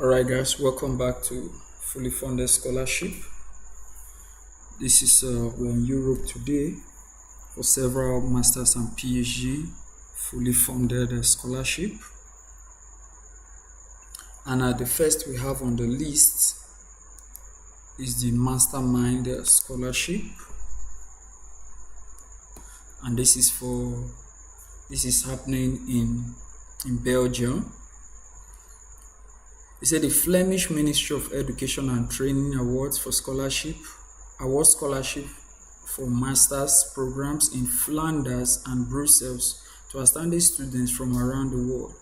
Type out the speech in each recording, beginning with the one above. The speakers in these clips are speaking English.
Alright, guys, welcome back to Fully Funded Scholarship. This is we're in Europe today for several masters and PhD fully funded scholarship. And the first we have on the list is the Mastermind Scholarship, and this is happening in Belgium. They said the Flemish Ministry of Education and Training awards scholarship for master's programs in Flanders and Brussels to outstanding students from around the world.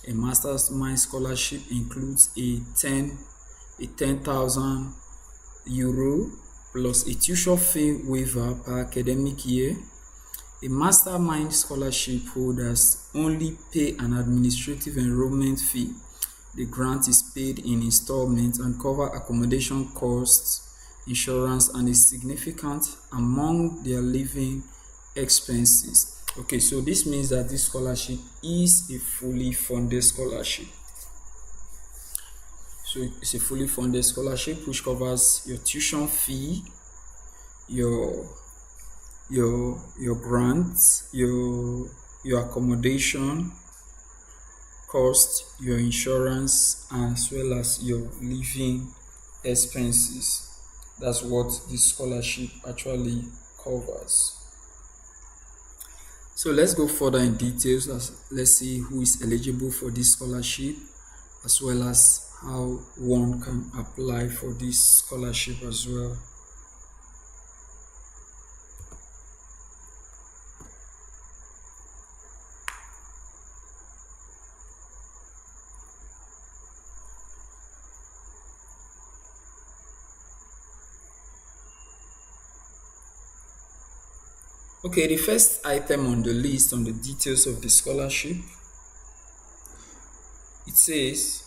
A master's mind scholarship includes a 10,000 euro plus a tuition fee waiver per academic year. A mastermind scholarship holders only pay an administrative enrollment fee. The grant is paid in installments and cover accommodation costs, insurance, and is significant among their living expenses. Okay, so this means that this scholarship is a fully funded scholarship. So it's a fully funded scholarship which covers your tuition fee, your grants, your accommodation cost, your insurance, as well as your living expenses. That's what this scholarship actually covers. So let's go further in details. Let's see who is eligible for this scholarship, as well as how one can apply for this scholarship as well. Okay, the first item on the list on the details of the scholarship, it says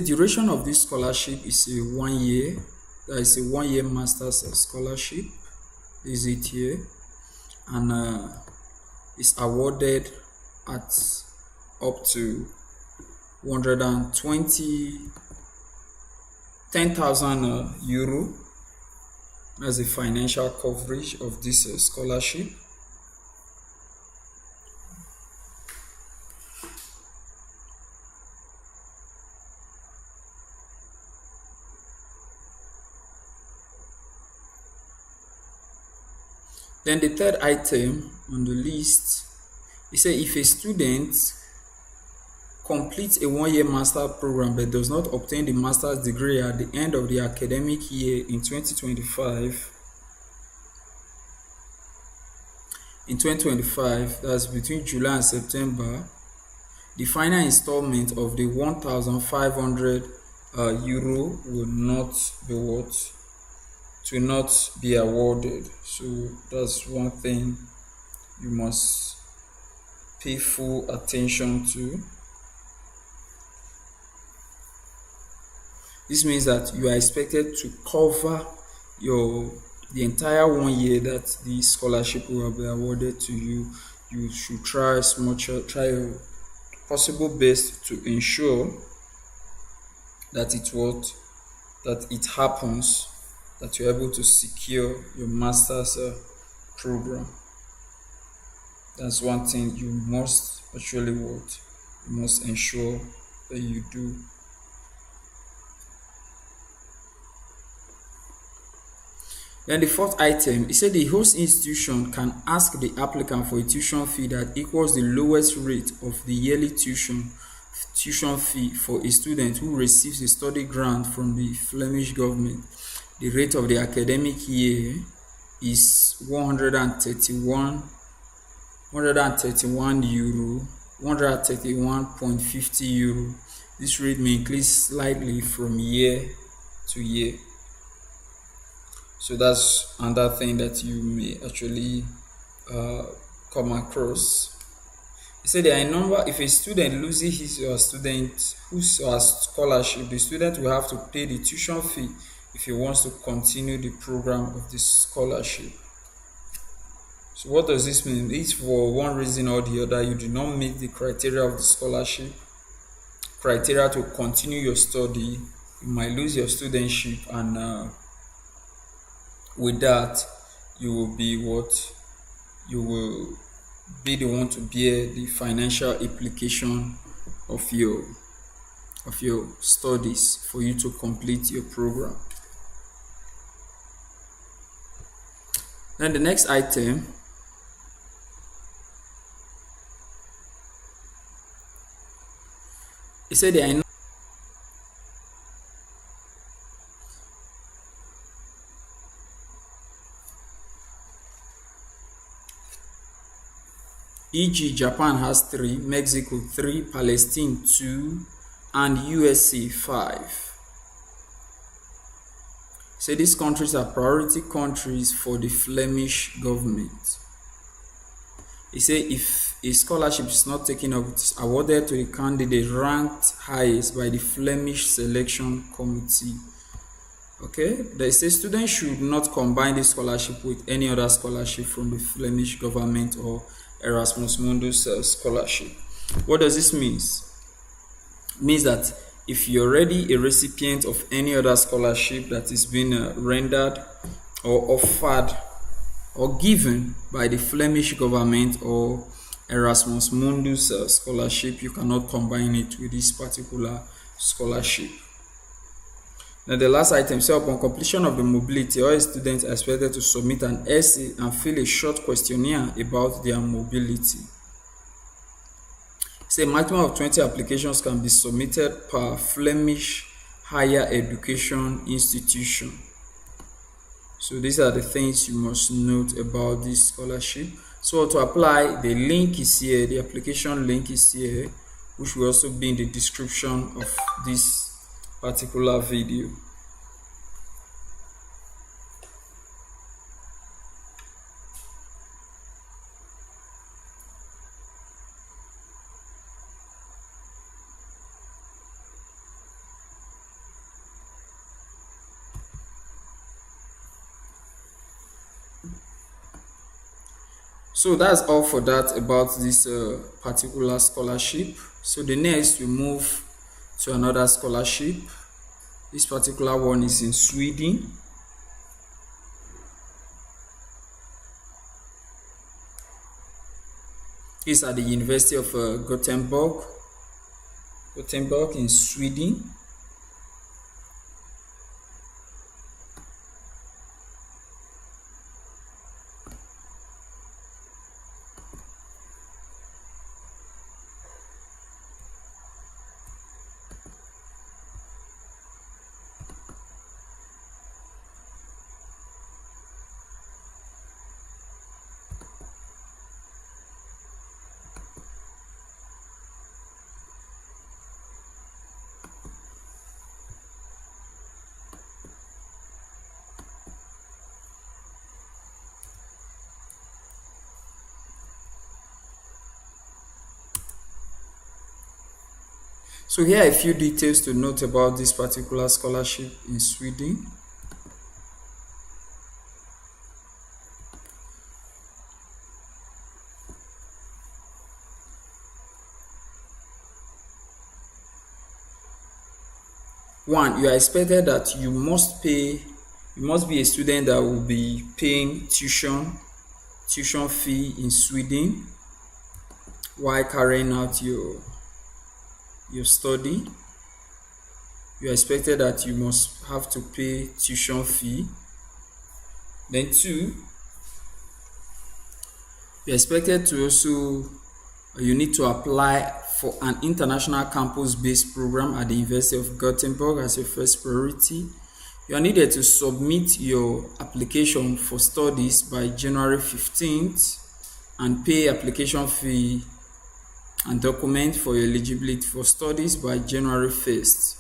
duration of this scholarship is a 1 year. That is a 1 year master's scholarship. Is it here? And it's awarded at up to 10,000 euro. As a financial coverage of this scholarship. Then the third item on the list, it says if a student completes a 1 year master program but does not obtain the master's degree at the end of the academic year in 2025, that's between July and September, the final installment of the 1,500 euro will not be awarded. So that's one thing you must pay full attention to. This means that you are expected to cover the entire 1 year that the scholarship will be awarded to you. You should try your possible best to ensure that it happens, that you're able to secure your master's program. That's one thing you must ensure that you do. Then the fourth item, it said the host institution can ask the applicant for a tuition fee that equals the lowest rate of the yearly tuition fee for a student who receives a study grant from the Flemish government. The rate of the academic year is 131.50 euro. This rate may increase slightly from year to year. So that's another thing that you may actually come across. He said there are a number. If a student loses his or scholarship, the student will have to pay the tuition fee if he wants to continue the program of this scholarship. So what does this mean? If for one reason or the other you do not meet the criteria of the scholarship, criteria to continue your study, you might lose your studentship, and with that, you will be what you will be the one to bear the financial implication of your studies for you to complete your program. Then the next item it said there are e.g. Japan has 3, Mexico 3, Palestine 2, and USA 5. So these countries are priority countries for the Flemish government. He said if a scholarship is not taken up, it is awarded to the candidate ranked highest by the Flemish selection committee. Okay, they say students should not combine this scholarship with any other scholarship from the Flemish government or Erasmus Mundus scholarship. What does this mean? It means that if you're already a recipient of any other scholarship that is being rendered or offered or given by the Flemish government or Erasmus Mundus scholarship, you cannot combine it with this particular scholarship. Now the last item, so upon completion of the mobility, all students are expected to submit an essay and fill a short questionnaire about their mobility. Say a maximum of 20 applications can be submitted per Flemish higher education institution. So these are the things you must note about this scholarship. So to apply, the link is here, the application link is here, which will also be in the description of this particular video. So that's all for that about this particular scholarship. So the next we move to another scholarship. This particular one is in Sweden. It's at the University of Gothenburg in Sweden. So here are a few details to note about this particular scholarship in Sweden. One, you are expected that you must be a student that will be paying tuition fee in Sweden while carrying out your study. You are expected that you must have to pay tuition fee. Then two, you are expected to also you need to apply for an international campus-based program at the University of Gothenburg as your first priority. You are needed to submit your application for studies by January 15th and pay application fee and document for your eligibility for studies by January 1st.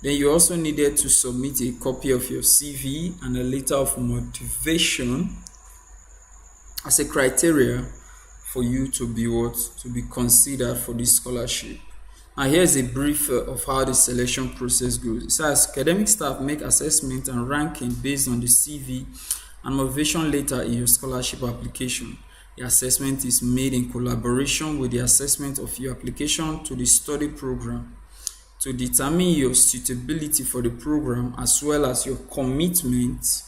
Then you also needed to submit a copy of your CV and a letter of motivation as a criteria for you to be considered for this scholarship. And here's a brief of how the selection process goes. It says academic staff make assessment and ranking based on the CV and motivation letter in your scholarship application. The assessment is made in collaboration with the assessment of your application to the study program to determine your suitability for the program as well as your commitment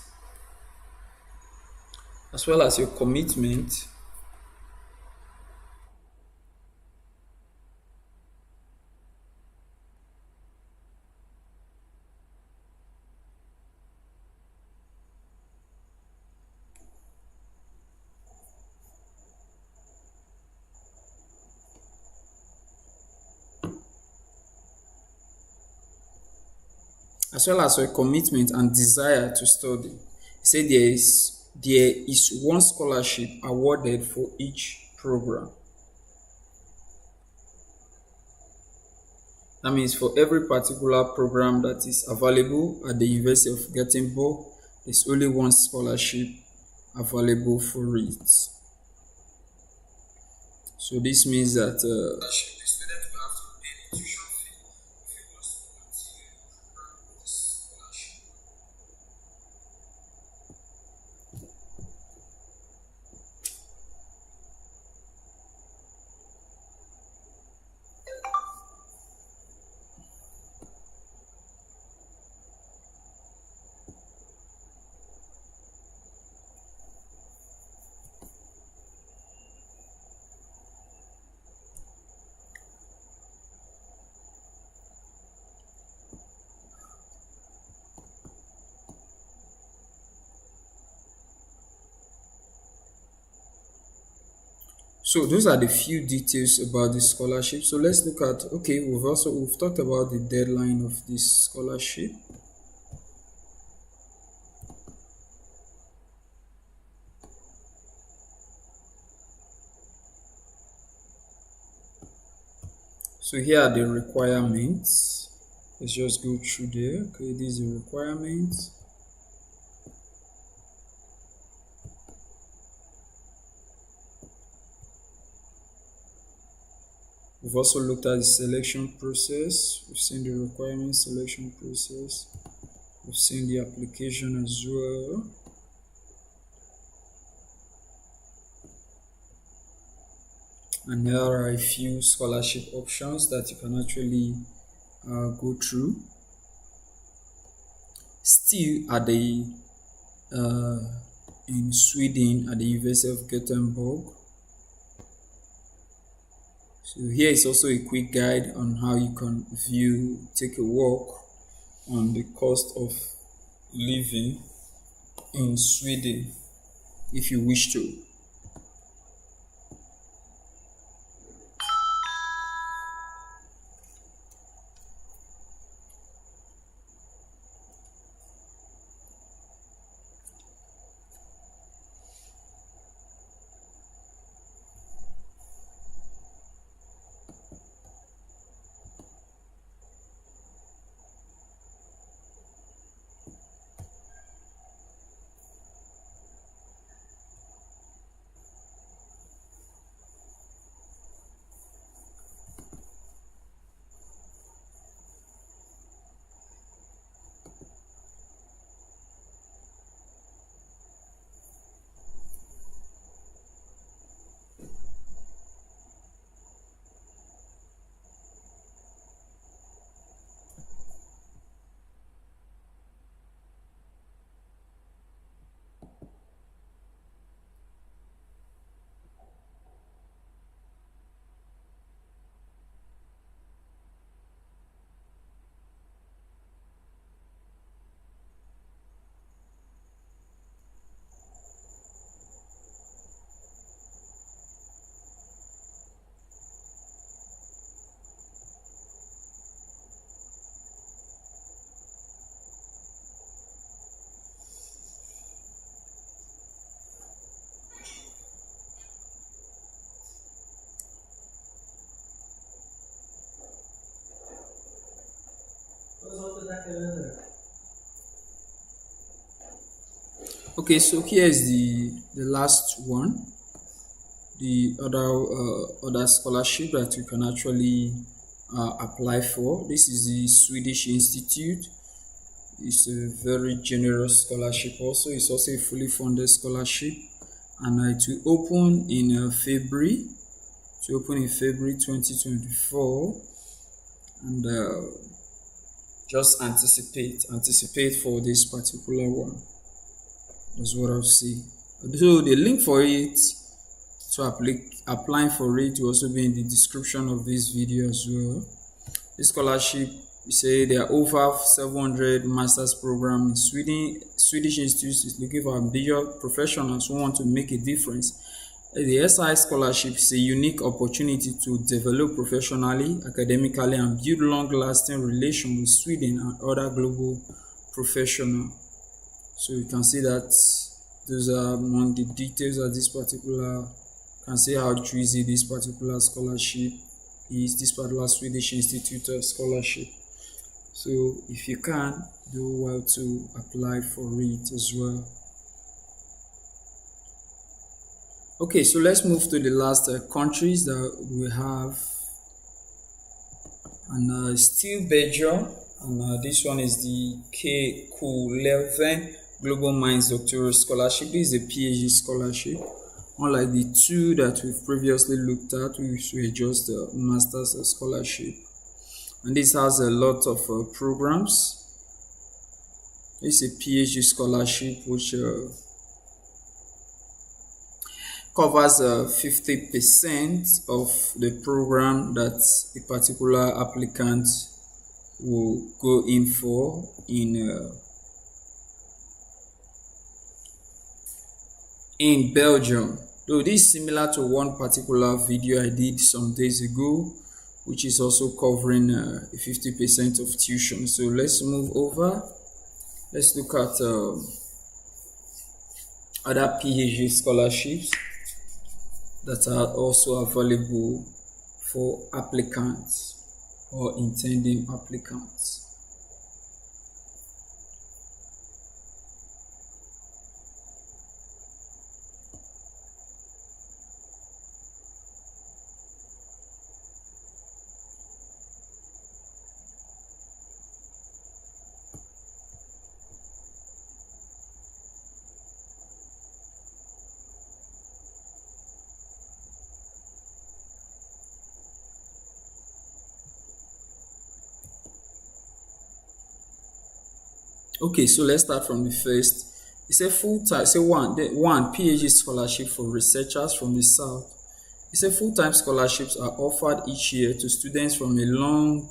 and desire to study. He said there is one scholarship awarded for each program. That means for every particular program that is available at the University of Gothenburg, there's only one scholarship available for it. So this means that the student will have to pay the tuition fee if he wants to continue the program with this scholarship. So those are the few details about the scholarship. So let's look at, okay, we've talked about the deadline of this scholarship. So here are the requirements. Let's just go through there. Okay, these are the requirements. We've also looked at the selection process. We've seen the requirement selection process. We've seen the application as well. And there are a few scholarship options that you can actually go through. Still at the in Sweden at the University of Gothenburg. So here is also a quick guide on how you can take a walk on the cost of living in Sweden if you wish to. Okay, so here is the last one, the other scholarship that you can actually apply for. This is the Swedish Institute. It's a very generous scholarship also. It's also a fully funded scholarship, and it will open in February. To open in February 2024, and just anticipate for this particular one. That's what I'll say. So the link for it to applying for it will also be in the description of this video as well. This scholarship, we say there are over 700 master's programs in Sweden. Swedish Institute is looking for ambitious professionals who want to make a difference. The SI scholarship is a unique opportunity to develop professionally, academically, and build long-lasting relations with Sweden and other global professionals. So you can see that those are among the details of this particular. You can see how choosy this particular scholarship is, this particular Swedish Institute scholarship. So if you can, do well to apply for it as well. Okay, so let's move to the last countries that we have, and still Belgium, and this one is the Leuven Global Minds Doctoral Scholarship. This is a PhD scholarship, unlike the two that we've previously looked at, which were just a master's scholarship. And this has a lot of programs. It's a PhD scholarship which covers 50% of the program that a particular applicant will go in for in Belgium. Though this is similar to one particular video I did some days ago, which is also covering 50% of tuition. So let's move over. Let's look at other PhD scholarships that are also available for applicants or intending applicants. Okay, so let's start from the first. It's a full-time, one PhD scholarship for researchers from the South. It's a full-time scholarships are offered each year to students from a long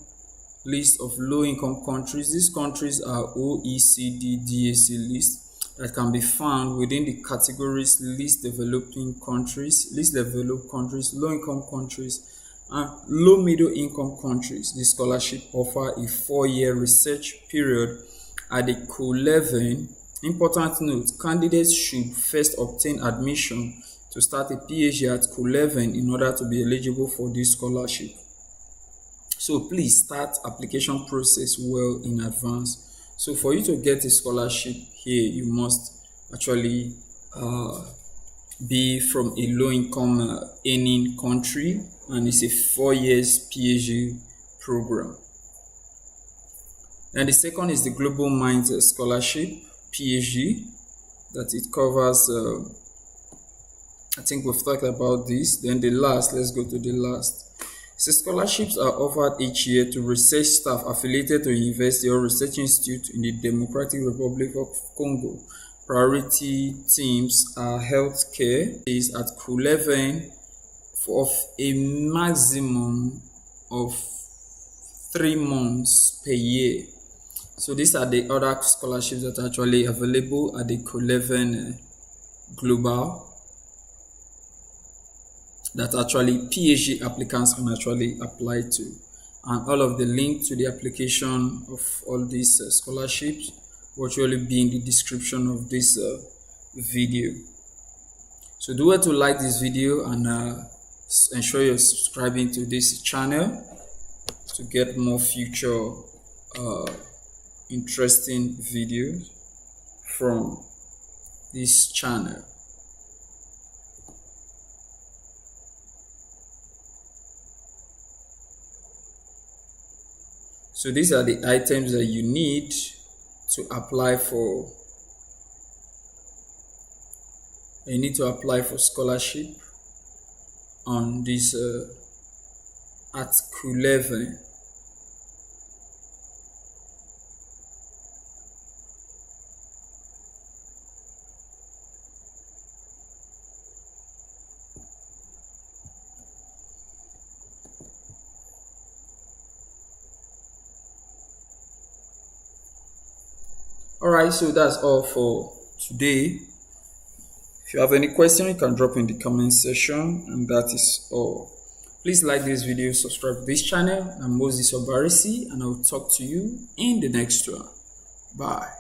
list of low-income countries. These countries are OECD DAC list that can be found within the categories least developed countries, low-income countries, and low-middle income countries. The scholarship offers a 4-year research period at the Leuven. Important note, candidates should first obtain admission to start a PhD at Leuven in order to be eligible for this scholarship. So please start application process well in advance. So for you to get a scholarship here, you must actually be from a low-income earning country, and it's a 4 years PhD program. And the second is the Global Minds Scholarship, PhD, that it covers, I think we've talked about this. Then the last, let's go to the last. So scholarships are offered each year to research staff affiliated to a university or research institute in the Democratic Republic of Congo. Priority themes are healthcare, is at Leuven of a maximum of 3 months per year. So these are the other scholarships that are actually available at the Leuven Global, that actually PhD applicants can actually apply to. And all of the link to the application of all these scholarships will actually be in the description of this video. So do well to like this video and ensure you're subscribing to this channel to get more future interesting videos from this channel. So these are the items that you need to apply for. You need to apply for scholarship on this at Leuven. All right, so that's all for today. If you have any question, you can drop in the comment section, and that is all. Please like this video, subscribe to this channel. I'm Moses Obarisi, and I'll talk to you in the next one. Bye.